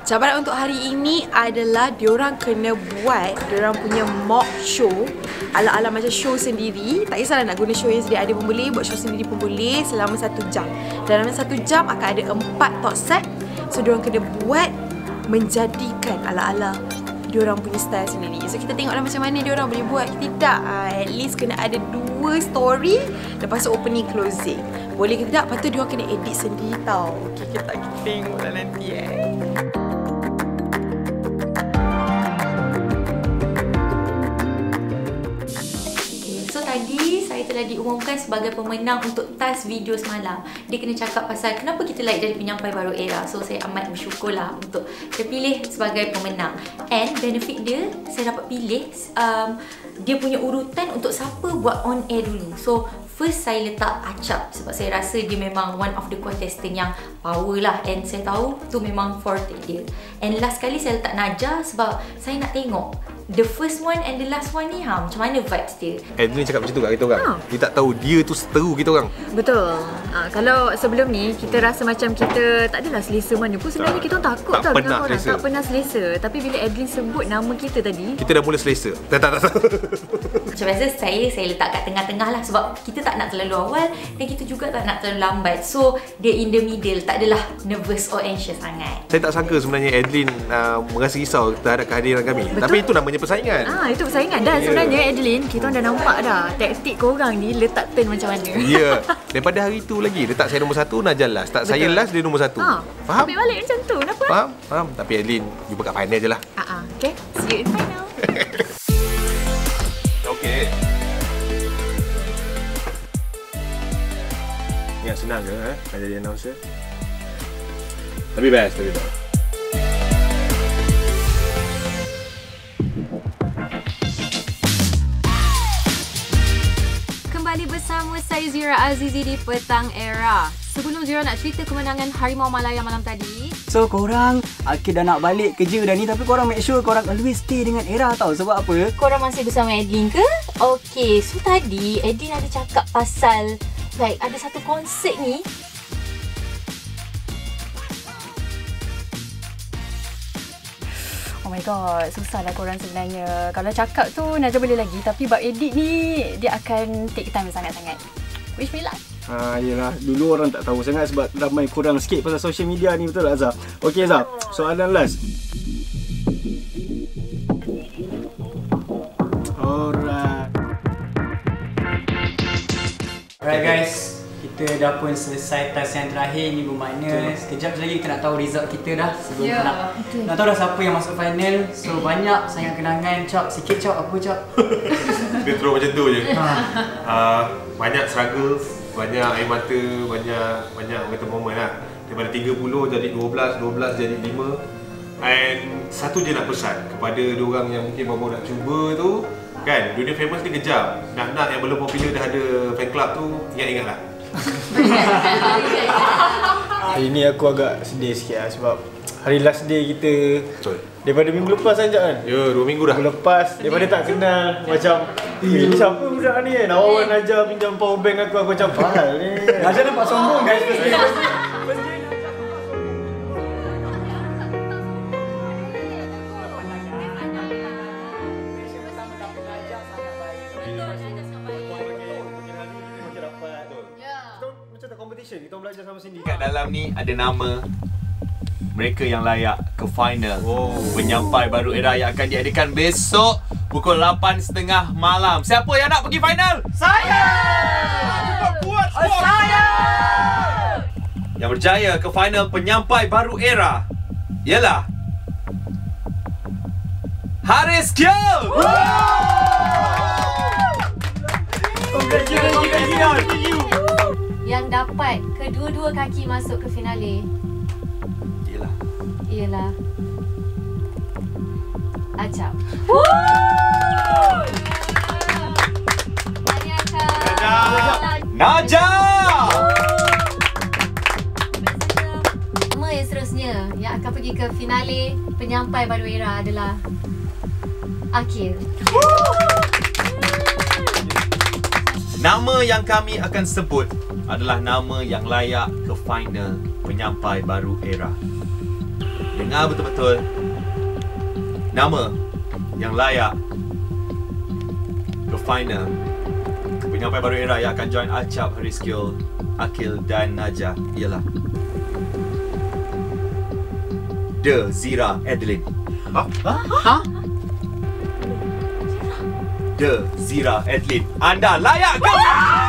Cabaran untuk hari ini adalah diorang kena buat diorang punya mock show ala-ala macam show sendiri. Tak kisahlah nak guna show yang sedia ada pun boleh, buat show sendiri pun boleh selama 1 jam. Dalam 1 jam akan ada 4 talk set. So diorang kena buat menjadikan ala-ala diorang punya style sendiri. So kita tengoklah macam mana diorang boleh buat. Kita tak at least kena ada 2 story, lepas tu opening closing. Boleh ke tidak? Lepas tu diorang kena edit sendiri tau. Okay, kita tengoklah nanti Tadi saya telah diumumkan sebagai pemenang untuk task video semalam. Dia kena cakap pasal kenapa kita like jadi penyampai baru era. So saya amat bersyukurlah untuk terpilih sebagai pemenang. And benefit dia, saya dapat pilih dia punya urutan untuk siapa buat on air dulu. So first saya letak Acap sebab saya rasa dia memang one of the contestant yang power lah. And saya tahu tu memang forte dia. And last kali saya letak Najah sebab saya nak tengok the first one and the last one ni macam mana vibes dia. Edlin cakap macam tu kat kita orang. Dia tak tahu dia tu seteru kita orang. Betul. Kalau sebelum ni kita rasa macam kita tak adalah selesa mana pun. Sebenarnya kita orang takut tau dengan orang. Tak pernah selesa. Tapi bila Edlin sebut nama kita tadi, kita dah mula selesa. Tak. Macam biasa saya letak kat tengah-tengah lah sebab kita tak nak terlalu awal dan kita juga tak nak terlalu lambat. So dia in the middle, tak adalah nervous or anxious sangat. Saya tak sangka sebenarnya Edlin merasa risau terhadap kehadiran kami. Betul? Tapi itu namanya persaingan. Itu persaingan. Dan sebenarnya Edlin, kita orang dah nampak dah taktik korang ni letak turn macam mana. Ya. Daripada hari tu lagi letak saya nombor 1, Najah last. Tak, saya last, dia nombor 1. Faham? Ambil balik macam tu. Kenapa? Faham. Tapi Edlin jumpa kat final je lah. Okay. See you in final. Okay. Ingat senang ke nak jadi announcer? Tapi best. Kembali bersama saya Zira Azizi di Petang Era. Sebelum Zira nak cerita kemenangan Harimau Malaya malam tadi, so korang dah nak balik kerja dah ni, tapi korang make sure korang always stay dengan Era tau. Sebab apa? Korang masih bersama Edlin ke? Okay, so tadi Edlin ada cakap pasal like ada satu konsert ni. Oh my god, susahlah korang sebenarnya. Kalau cakap tu Najah boleh lagi, tapi bab edit ni dia akan take time sangat-sangat. Wish me luck. Yelah, dulu orang tak tahu sangat sebab ramai kurang sikit pasal social media ni, betul tak Azhar? Okay Azhar, soalan last. Alright guys, kita dah pun selesai task yang terakhir ni, bermakna sekejap lagi kita nak tahu result kita dah. Sebelum nak tahu dah siapa yang masuk final. So banyak sangat kenangan. Cap, sikit Cap, apa Cap? Dia terus macam tu je. Banyak struggle, banyak air mata, banyak kata moment lah. Daripada 30 jadi 12 jadi 5. And satu je nak pesan kepada diorang yang mungkin baru nak cuba tu, kan, dunia famous ni kejam. Nak yang belum popular dah ada fan club tu, ingat-ingatlah. Hari ni aku agak sedih sikit lah sebab hari last day kita. Betul. Daripada minggu lepas saja kan? Ya, 2 minggu dah. Minggu lepas, daripada tak kenal macam ni siapa budak ni kan? Awal Najah pinjam power bank aku macam fahal ni. Najah nampak sombong guys. Kita belajar sama sini. Kat dalam ni ada nama mereka yang layak ke final. Penyampai baru era yang akan diadakan besok pukul 8.30 malam. Siapa yang nak pergi final? Saya! Buat saya! Yang berjaya ke final penyampai baru era ialah Haris Kiel! yang dapat kedua-dua kaki masuk ke finale ialah Acap. Najah! Nama yang seterusnya yang akan pergi ke finale penyampai baru era adalah Akil. Nama yang kami akan sebut adalah nama yang layak ke final penyampai baru era. Dengar betul-betul. Nama yang layak ke final penyampai baru era yang akan join Acap, Hariskyo, Akil dan Najah ialah The Zira Adeline. The Zira Adeline. Anda layak ke?